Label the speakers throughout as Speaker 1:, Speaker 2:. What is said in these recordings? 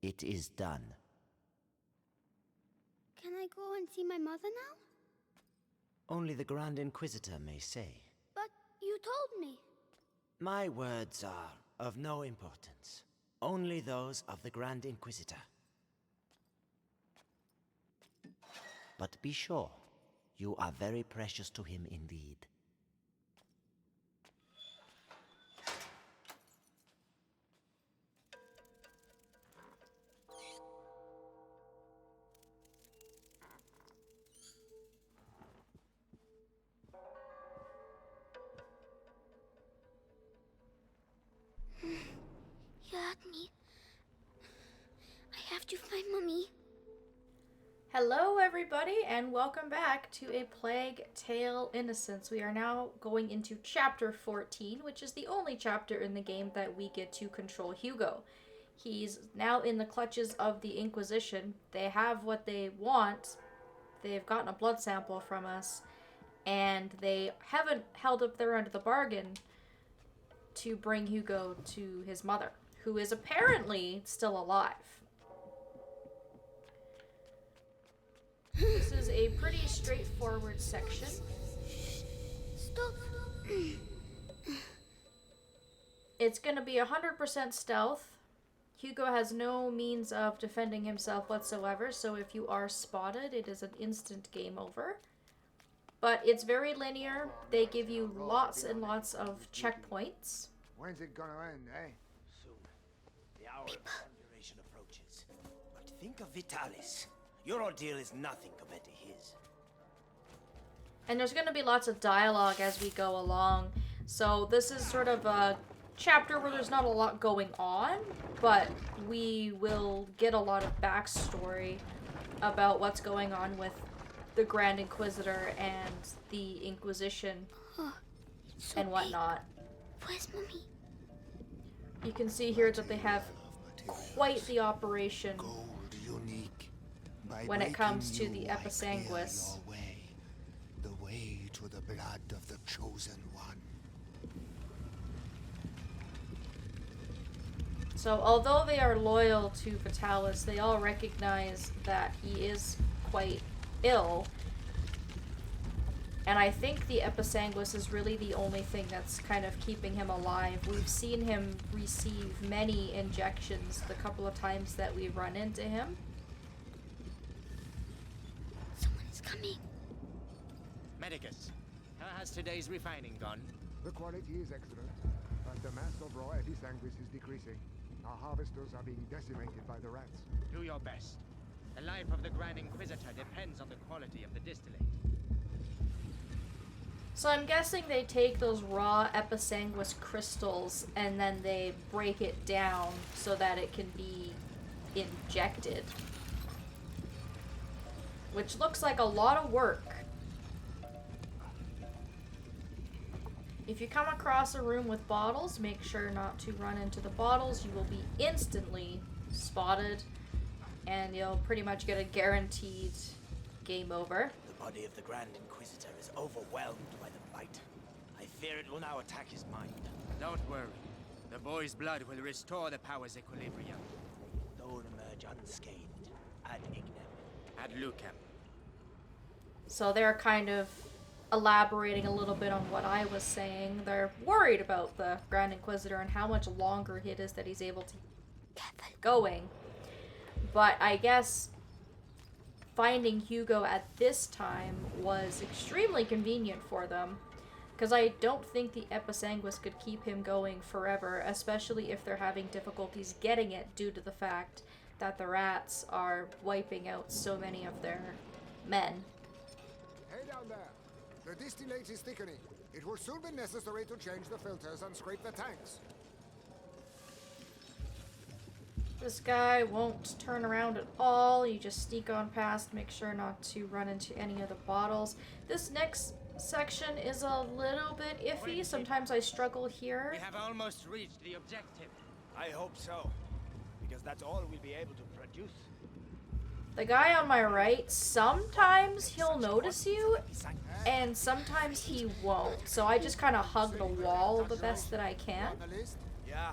Speaker 1: It is done.
Speaker 2: Can I go and see my mother now?
Speaker 1: Only the Grand Inquisitor may say.
Speaker 2: But you told me.
Speaker 1: My words are of no importance. Only those of the Grand Inquisitor. But be sure, you are very precious to him indeed.
Speaker 2: You had me. I have to find Mummy.
Speaker 3: Hello everybody and welcome back to A Plague Tale Innocence. We are now going into chapter 14, which is the only chapter in the game that we get to control Hugo. He's now in the clutches of the Inquisition. They have what they want. They've gotten a blood sample from us, and they haven't held up their end of the bargain to bring Hugo to his mother, who is apparently still alive. This is a pretty straightforward section.
Speaker 2: Stop.
Speaker 3: It's going to be 100% stealth. Hugo has no means of defending himself whatsoever, so if you are spotted, it is an instant game over. But it's very linear. They give you lots and lots of checkpoints.
Speaker 4: When's it gonna end, eh?
Speaker 1: Soon. The hour of conjuration approaches. But think of Vitalis. Your ordeal is nothing compared to his.
Speaker 3: And there's going to be lots of dialogue as we go along. So this is sort of a chapter where there's not a lot going on, but we will get a lot of backstory about what's going on with the Grand Inquisitor and the Inquisition and whatnot.
Speaker 2: Where's Mummy?
Speaker 3: You can see here that they have quite the operation when it comes to the Episanguis.
Speaker 4: The way to the blood of the chosen one.
Speaker 3: So although they are loyal to Vitalis, they all recognize that he is quite ill. And I think the Episanguis is really the only thing that's kind of keeping him alive. We've seen him receive many injections the couple of times that we run into him.
Speaker 2: Someone is coming.
Speaker 5: Medicus, how has today's refining gone?
Speaker 4: The quality is excellent, but the mass of raw episanguis is decreasing. Our harvesters are being decimated by the rats.
Speaker 5: Do your best. The life of the Grand Inquisitor depends on the quality of the distillate.
Speaker 3: So I'm guessing they take those raw Episanguis crystals and then they break it down so that it can be injected. Which looks like a lot of work. If you come across a room with bottles, make sure not to run into the bottles. You will be instantly spotted, and you'll pretty much get a guaranteed game over.
Speaker 1: The body of the Grand Inquisitor is overwhelmed by the bite. I fear it will now attack his mind.
Speaker 5: Don't worry. The boy's blood will restore the power's equilibrium.
Speaker 1: Though emerge unscathed, ad ignem.
Speaker 5: Ad lucem.
Speaker 3: So they're kind of elaborating a little bit on what I was saying. They're worried about the Grand Inquisitor and how much longer it is that he's able to keep going. But I guess finding Hugo at this time was extremely convenient for them, because I don't think the Episanguis could keep him going forever, especially if they're having difficulties getting it due to the fact that the rats are wiping out so many of their men.
Speaker 4: Hey down there! The distillate is thickening. It will soon be necessary to change the filters and scrape the tanks.
Speaker 3: This guy won't turn around at all. You just sneak on past, make sure not to run into any of the bottles. This next section is a little bit iffy. Sometimes I struggle here.
Speaker 5: We have almost reached the objective.
Speaker 1: I hope so, because that's all we'll be able to produce.
Speaker 3: The guy on my right, sometimes he'll notice you, and sometimes he won't. So I just kind of hug the wall the best that I can.
Speaker 1: Yeah,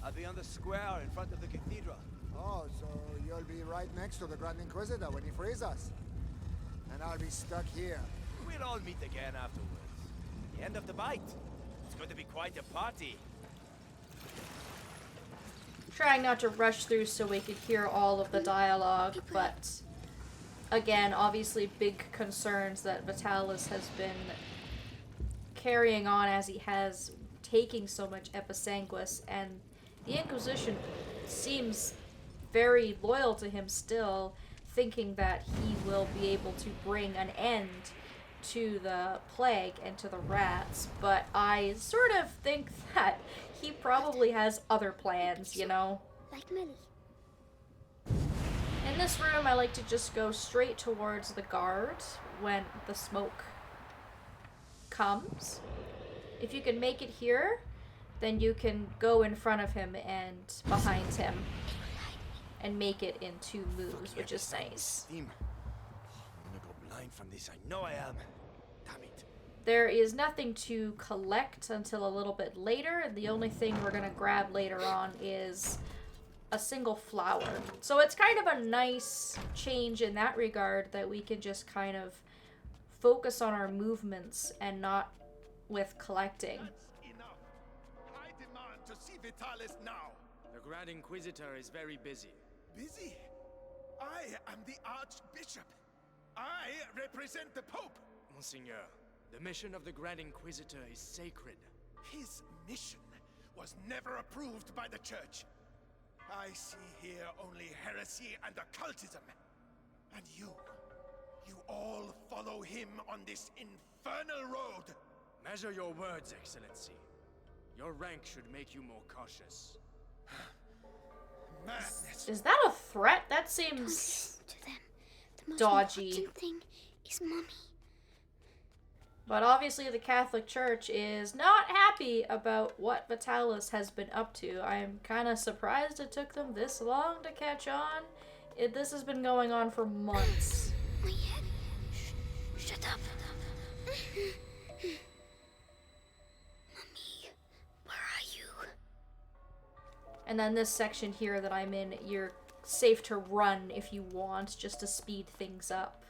Speaker 1: I'll be on the square in front of the cathedral.
Speaker 4: Oh, so you'll be right next to the Grand Inquisitor when he frees us. And I'll be stuck here.
Speaker 1: We'll all meet again afterwards. The end of the bite. It's going to be quite a party.
Speaker 3: Trying not to rush through so we could hear all of the dialogue, but again, obviously big concerns that Vitalis has been carrying on as he has, taking so much episanguis, and the Inquisition seems very loyal to him still, thinking that he will be able to bring an end to the plague and to the rats, but I sort of think that he probably has other plans, you know?
Speaker 2: Like Millie.
Speaker 3: In this room, I like to just go straight towards the guard when the smoke comes. If you can make it here, then you can go in front of him and behind him and make it in 2 moves, which is nice.
Speaker 1: Steam. I'm gonna go blind from this. I know I am. Damn it.
Speaker 3: There is nothing to collect until a little bit later. The only thing we're gonna grab later on is a single flower. So it's kind of a nice change in that regard, that we can just kind of focus on our movements and not with collecting.
Speaker 6: Enough. I demand to see Vitalis now.
Speaker 5: The Grand Inquisitor is very busy.
Speaker 6: Busy? I am the Archbishop. I represent the Pope.
Speaker 5: Monseigneur, the mission of the Grand Inquisitor is sacred.
Speaker 6: His mission was never approved by the Church. I see here only heresy and occultism. And you all follow him on this infernal road.
Speaker 5: Measure your words, Excellency. Your rank should make you more cautious.
Speaker 6: Madness.
Speaker 3: Is that a threat? That
Speaker 2: Don't
Speaker 3: seems
Speaker 2: listen to them. The most
Speaker 3: dodgy.
Speaker 2: important thing is Mommy.
Speaker 3: But obviously the Catholic Church is not happy about what Vitalis has been up to. I'm kind of surprised it took them this long to catch on. This has been going on for months.
Speaker 2: My head. Shut up. Mommy, where are you?
Speaker 3: And then this section here that I'm in, you're safe to run if you want, just to speed things up.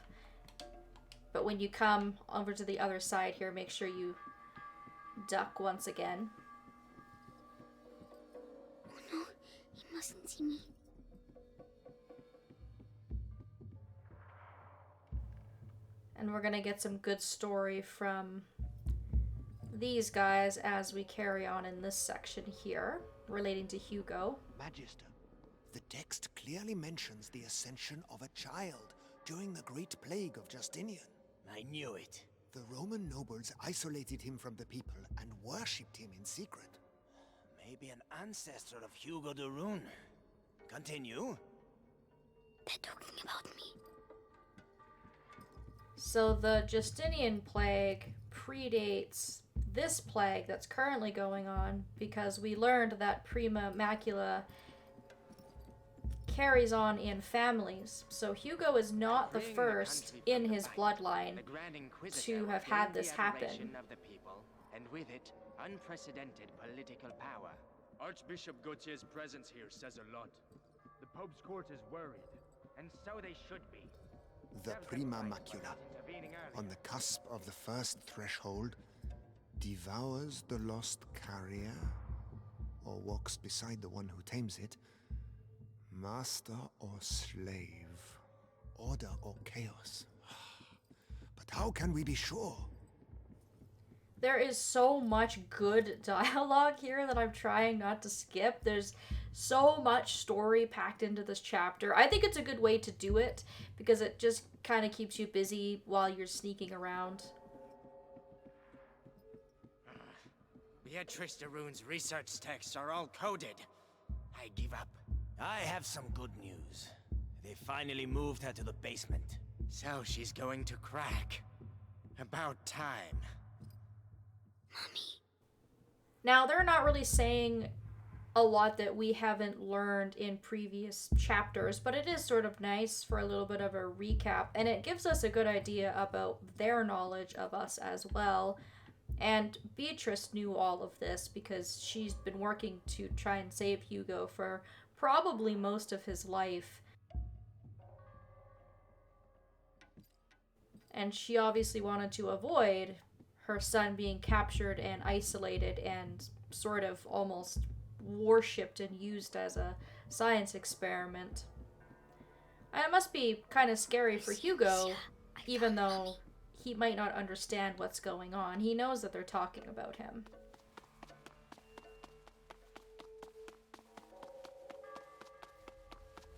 Speaker 3: But when you come over to the other side here, make sure you duck once again.
Speaker 2: Oh no, he mustn't see me.
Speaker 3: And we're gonna get some good story from these guys as we carry on in this section here, relating to Hugo.
Speaker 7: Magister, the text clearly mentions the ascension of a child during the Great Plague of Justinian.
Speaker 1: I knew it.
Speaker 7: The Roman nobles isolated him from the people and worshipped him in secret.
Speaker 1: Maybe an ancestor of Hugo de Rune. Continue.
Speaker 2: They're talking about me.
Speaker 3: So the Justinian plague predates this plague that's currently going on, because we learned that Prima Macula carries on in families. So Hugo is not the first in his bloodline
Speaker 5: The Grand Inquisitor
Speaker 3: to have
Speaker 5: gained
Speaker 3: had this
Speaker 5: the
Speaker 3: happen.
Speaker 5: adoration of the people, and with it, unprecedented political power.
Speaker 8: Archbishop Gautier's presence here says a lot. The Pope's court is worried, and so they should be.
Speaker 7: The Prima Macula, on the cusp of the first threshold, devours the lost carrier, or walks beside the one who tames it, master or slave, order or chaos. But how can we be sure?
Speaker 3: There is so much good dialogue here that I'm trying not to skip. There's so much story packed into this chapter. I think it's a good way to do it, because it just kind of keeps you busy while you're sneaking around.
Speaker 5: Beatrice de Rune's research texts are all coded. I give up.
Speaker 1: I have some good news. They finally moved her to the basement.
Speaker 5: So she's going to crack. About time.
Speaker 2: Mommy.
Speaker 3: Now, they're not really saying a lot that we haven't learned in previous chapters, but it is sort of nice for a little bit of a recap, and it gives us a good idea about their knowledge of us as well. And Beatrice knew all of this because she's been working to try and save Hugo for probably most of his life. And she obviously wanted to avoid her son being captured and isolated and sort of almost worshipped and used as a science experiment. And it must be kind of scary for Hugo, even though he might not understand what's going on. He knows that they're talking about him.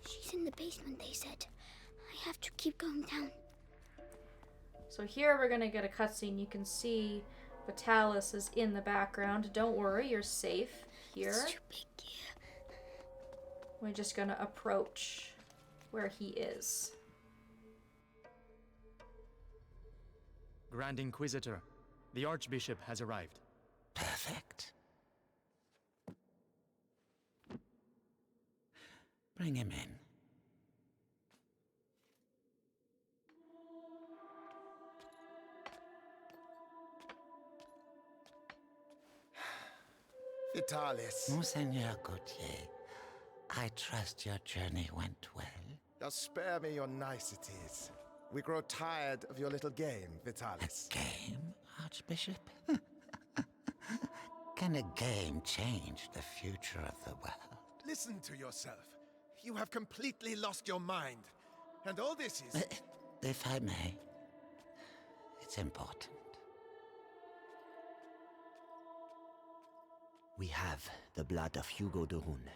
Speaker 2: She's in the basement, they said. I have to keep going down.
Speaker 3: So here we're gonna get a cutscene. You can see Vitalis is in the background. Don't worry, you're safe here.
Speaker 2: It's too big here.
Speaker 3: We're just gonna approach where he is.
Speaker 8: Grand Inquisitor, the Archbishop has arrived.
Speaker 9: Perfect. Bring him in.
Speaker 6: Vitalis.
Speaker 9: Monseigneur Gautier, I trust your journey went well.
Speaker 6: Now spare me your niceties. We grow tired of your little game, Vitalis.
Speaker 9: A game, Archbishop? Can a game change the future of the world?
Speaker 6: Listen to yourself. You have completely lost your mind. And all this is...
Speaker 9: If I may, it's important.
Speaker 1: We have the blood of Hugo de Rune.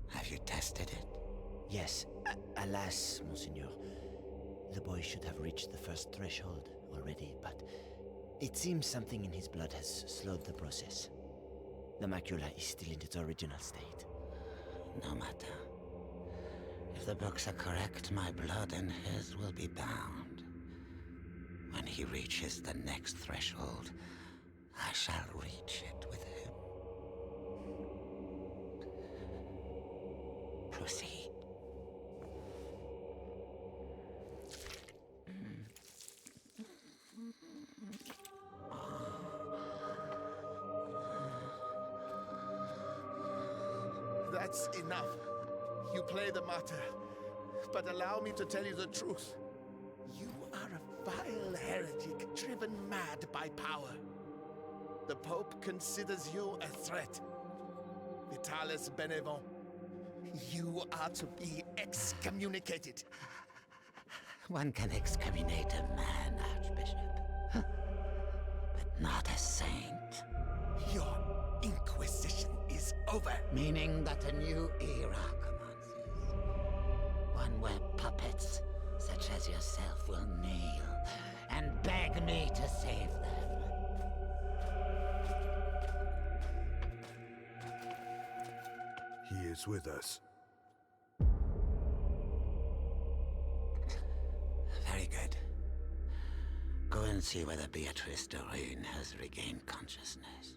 Speaker 9: Have you tested it?
Speaker 1: Yes, alas, Monseigneur. The boy should have reached the first threshold already, but it seems something in his blood has slowed the process. The macula is still in its original state.
Speaker 9: No matter. If the books are correct, my blood and his will be bound. When he reaches the next threshold, I shall reach it with him. Proceed.
Speaker 6: That's enough. You play the martyr. But allow me to tell you the truth. You are a vile heretic driven mad by power. The Pope considers you a threat. Vitalis Benevent, you are to be excommunicated.
Speaker 9: One can excommunicate a man, Archbishop. But not a saint.
Speaker 6: Your Inquisition is over.
Speaker 9: Meaning that a new era commences. One where puppets, such as yourself, will kneel and beg me to save them.
Speaker 10: He is with us.
Speaker 9: Very good. Go and see whether Beatrice de Rune has regained consciousness.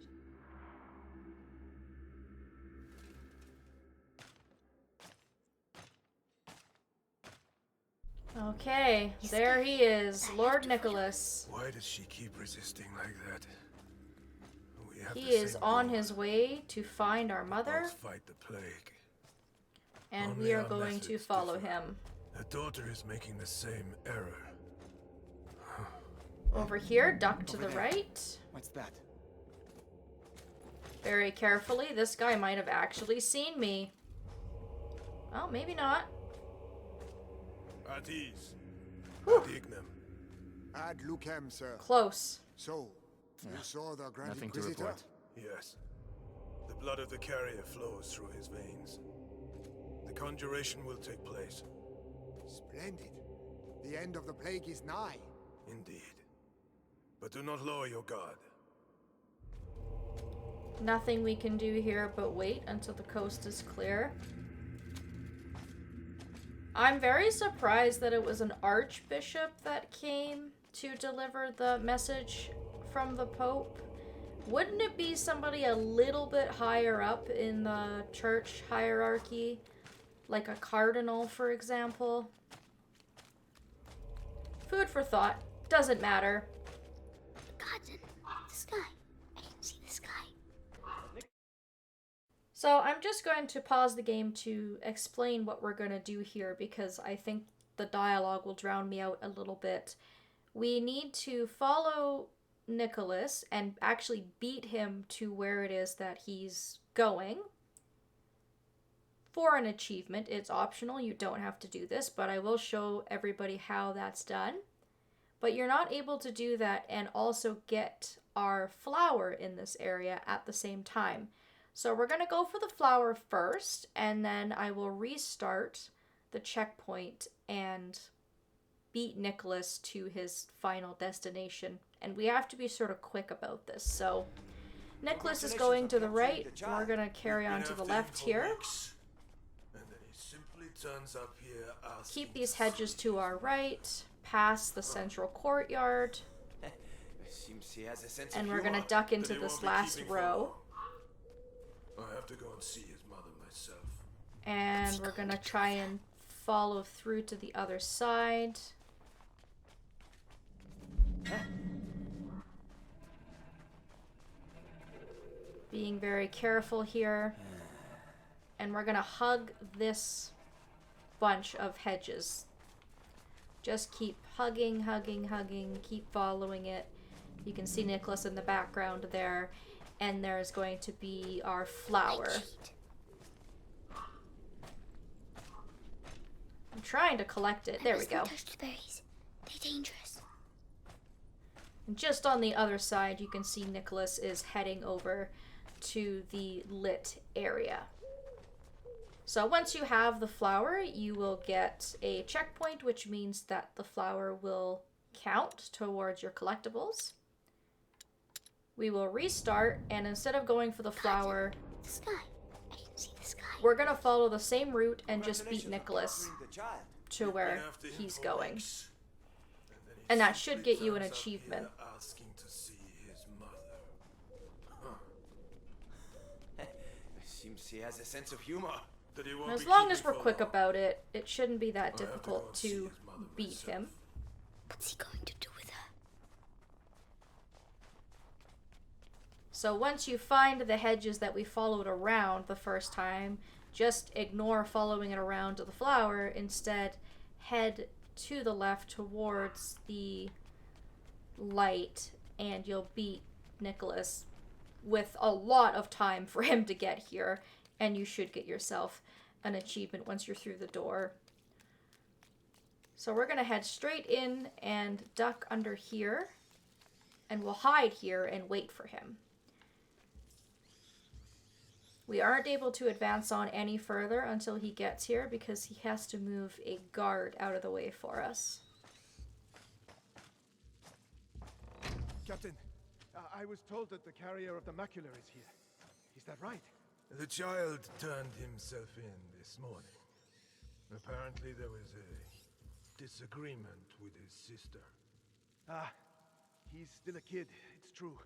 Speaker 3: Okay, there he is, Lord Nicholas.
Speaker 10: Why does she keep resisting like that? We have
Speaker 3: He
Speaker 10: the
Speaker 3: is
Speaker 10: same
Speaker 3: on
Speaker 10: goal.
Speaker 3: his way to find our mother,
Speaker 10: Both fight the plague.
Speaker 3: and
Speaker 10: Only
Speaker 3: we are
Speaker 10: our
Speaker 3: going to
Speaker 10: methods
Speaker 3: follow
Speaker 10: differ.
Speaker 3: him.
Speaker 10: The daughter is making the same error.
Speaker 3: Over here, duck to the right.
Speaker 6: What's that?
Speaker 3: Very carefully, this guy might have actually seen me. Well, maybe not.
Speaker 10: At ease.
Speaker 3: Whew.
Speaker 10: Ad ignem.
Speaker 4: Ad lucem, sir.
Speaker 3: Close.
Speaker 4: So, you saw the Grand
Speaker 8: Nothing to
Speaker 4: Inquisitor?
Speaker 8: report.
Speaker 10: Yes. The blood of the carrier flows through his veins. The conjuration will take place.
Speaker 4: Splendid. The end of the plague is nigh.
Speaker 10: Indeed. But do not lower your guard.
Speaker 3: Nothing we can do here but wait until the coast is clear. I'm very surprised that it was an archbishop that came to deliver the message from the Pope. Wouldn't it be somebody a little bit higher up in the church hierarchy? Like a cardinal, for example? Food for thought. Doesn't matter.
Speaker 2: Gods in the sky.
Speaker 3: So I'm just going to pause the game to explain what we're going to do here because I think the dialogue will drown me out a little bit. We need to follow Nicholas and actually beat him to where it is that he's going. For an achievement, it's optional, you don't have to do this, but I will show everybody how that's done. But you're not able to do that and also get our flower in this area at the same time. So we're going to go for the flower first, and then I will restart the checkpoint and beat Nicholas to his final destination. And we have to be sort of quick about this. So Nicholas is going to the right. We're going to carry on to the left here.
Speaker 10: And then he simply turns up here
Speaker 3: Keep these hedges to our right, past the central courtyard.
Speaker 1: Seems he has a sense
Speaker 3: And
Speaker 1: of
Speaker 3: we're going to
Speaker 1: humor.
Speaker 3: duck into this last row.
Speaker 10: I have to go and see his mother myself.
Speaker 3: And we're going to try and follow through to the other side. Being very careful here. And we're going to hug this bunch of hedges. Just keep hugging, hugging, hugging. Keep following it. You can see Nicholas in the background there. And there's going to be our flower. I'm trying to collect it. There we go.
Speaker 2: Touch the berries. They're dangerous.
Speaker 3: And just on the other side, you can see Nicholas is heading over to the lit area. So once you have the flower, you will get a checkpoint, which means that the flower will count towards your collectibles. We will restart, and instead of going for the flower,
Speaker 2: The sky. I can see the sky.
Speaker 3: we're going to follow the same route and just beat Nicholas to where he's going. And that should get you an achievement.
Speaker 10: Asking to see his mother.
Speaker 1: Seems he has a sense of humor.
Speaker 10: That he won't
Speaker 3: As
Speaker 10: be
Speaker 3: long
Speaker 10: keeping
Speaker 3: as we're
Speaker 10: for
Speaker 3: quick
Speaker 10: long.
Speaker 3: about it, it shouldn't be that
Speaker 10: have to go
Speaker 3: difficult
Speaker 10: and see
Speaker 3: to
Speaker 10: his mother
Speaker 3: beat
Speaker 10: myself.
Speaker 3: him.
Speaker 2: What's he going to do with her?
Speaker 3: So once you find the hedges that we followed around the first time, just ignore following it around to the flower. Instead, head to the left towards the light, and you'll beat Nicholas with a lot of time for him to get here, and you should get yourself an achievement once you're through the door. So we're going to head straight in and duck under here, and we'll hide here and wait for him. We aren't able to advance on any further until he gets here because he has to move a guard out of the way for us.
Speaker 6: Captain, I was told that the carrier of the macula is here. Is that right?
Speaker 10: The child turned himself in this morning. Apparently there was a disagreement with his sister.
Speaker 6: He's still a kid, it's true.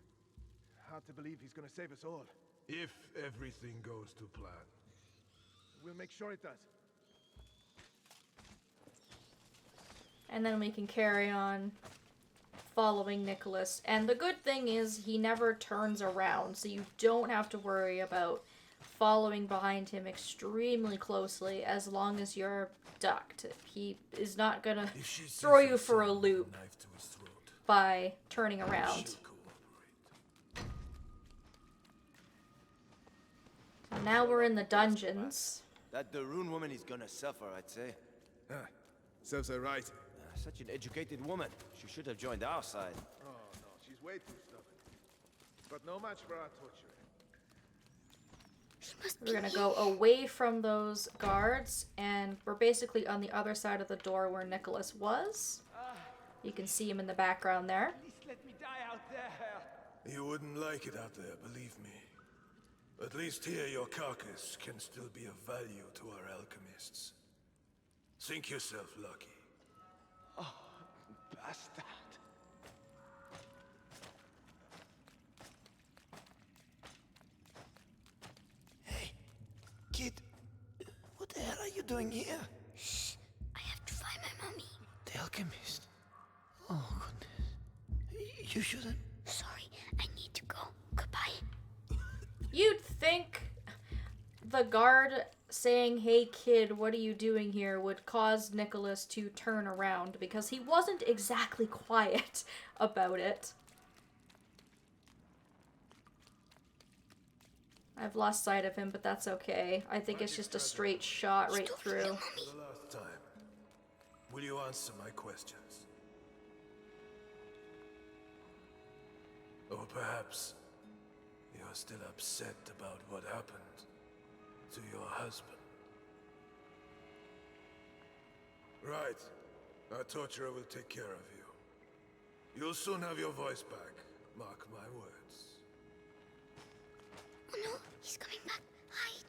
Speaker 6: Hard to believe he's gonna save us all.
Speaker 10: If everything goes to plan.
Speaker 6: We'll make sure it does.
Speaker 3: And then we can carry on following Nicholas. And the good thing is he never turns around, so you don't have to worry about following behind him extremely closely as long as you're ducked. He is not gonna throw you for a loop by turning around. Now we're in the dungeons.
Speaker 1: That the rune woman is gonna suffer, I'd say.
Speaker 10: Serves her right.
Speaker 1: Such an educated woman. She should have joined our side.
Speaker 6: Oh no, she's way too stubborn. But no match for our torturer.
Speaker 3: We're gonna go away from those guards, and we're basically on the other side of the door where Nicholas was. You can see him in the background there.
Speaker 5: Please let me die out there.
Speaker 10: You wouldn't like it out there, believe me. At least here your carcass can still be of value to our alchemists. Think yourself lucky.
Speaker 5: Bastard.
Speaker 1: Hey, kid. What the hell are you doing here?
Speaker 2: Shh. I have to find my mommy.
Speaker 1: The alchemist. Oh, goodness. You shouldn't.
Speaker 2: Sorry, I need to go. Goodbye.
Speaker 3: You'd think the guard saying, "Hey kid, what are you doing here?" would cause Nicholas to turn around, because he wasn't exactly quiet about it. I've lost sight of him, but that's okay. I think it's just a straight shot right through.
Speaker 10: For the last time, will you answer my questions? Or perhaps you're still upset about what happened to your husband. Right. Our torturer will take care of you. You'll soon have your voice back. Mark my words.
Speaker 2: Oh no, he's coming back. Hide.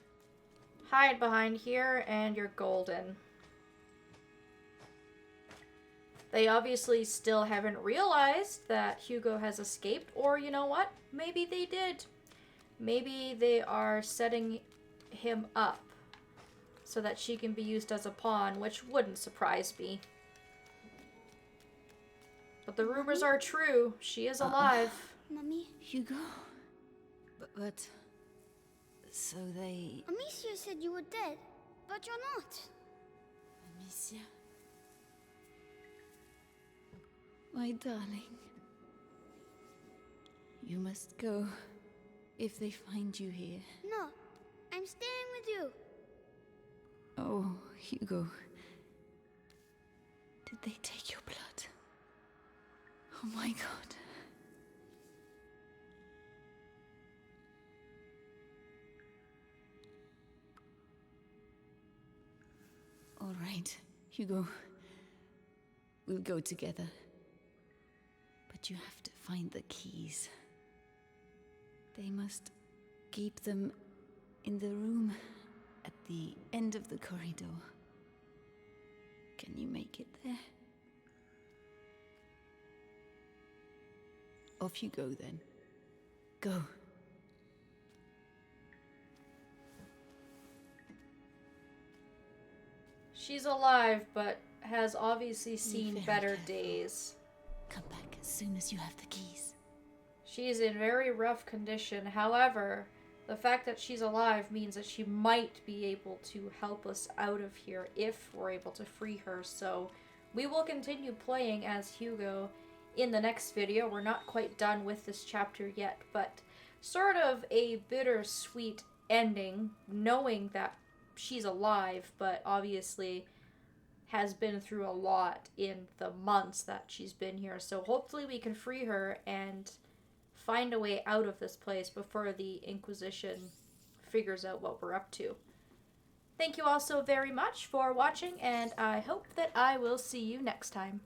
Speaker 3: Hide behind here, and you're golden. They obviously still haven't realized that Hugo has escaped, or you know what? Maybe they did. Maybe they are setting him up so that she can be used as a pawn, which wouldn't surprise me. But the rumors are true. She is alive.
Speaker 2: Mummy?
Speaker 11: Hugo? But... So they...
Speaker 2: Amicia said you were dead, but you're not.
Speaker 11: Amicia? My darling. You must go if they find you here.
Speaker 2: No, I'm staying with you.
Speaker 11: Oh, Hugo. Did they take your blood? Oh my god. All right, Hugo. We'll go together. But you have to find the keys. They must keep them in the room at the end of the corridor. Can you make it there? Off you go then. Go.
Speaker 3: She's alive, but has obviously seen
Speaker 11: very
Speaker 3: better
Speaker 11: careful.
Speaker 3: days.
Speaker 11: Come back as soon as you have the keys.
Speaker 3: She's in very rough condition. However, the fact that she's alive means that she might be able to help us out of here if we're able to free her. So we will continue playing as Hugo in the next video. We're not quite done with this chapter yet, but sort of a bittersweet ending, knowing that she's alive, but obviously has been through a lot in the months that she's been here. So hopefully we can free her and find a way out of this place before the Inquisition figures out what we're up to. Thank you all so very much for watching, and I hope that I will see you next time.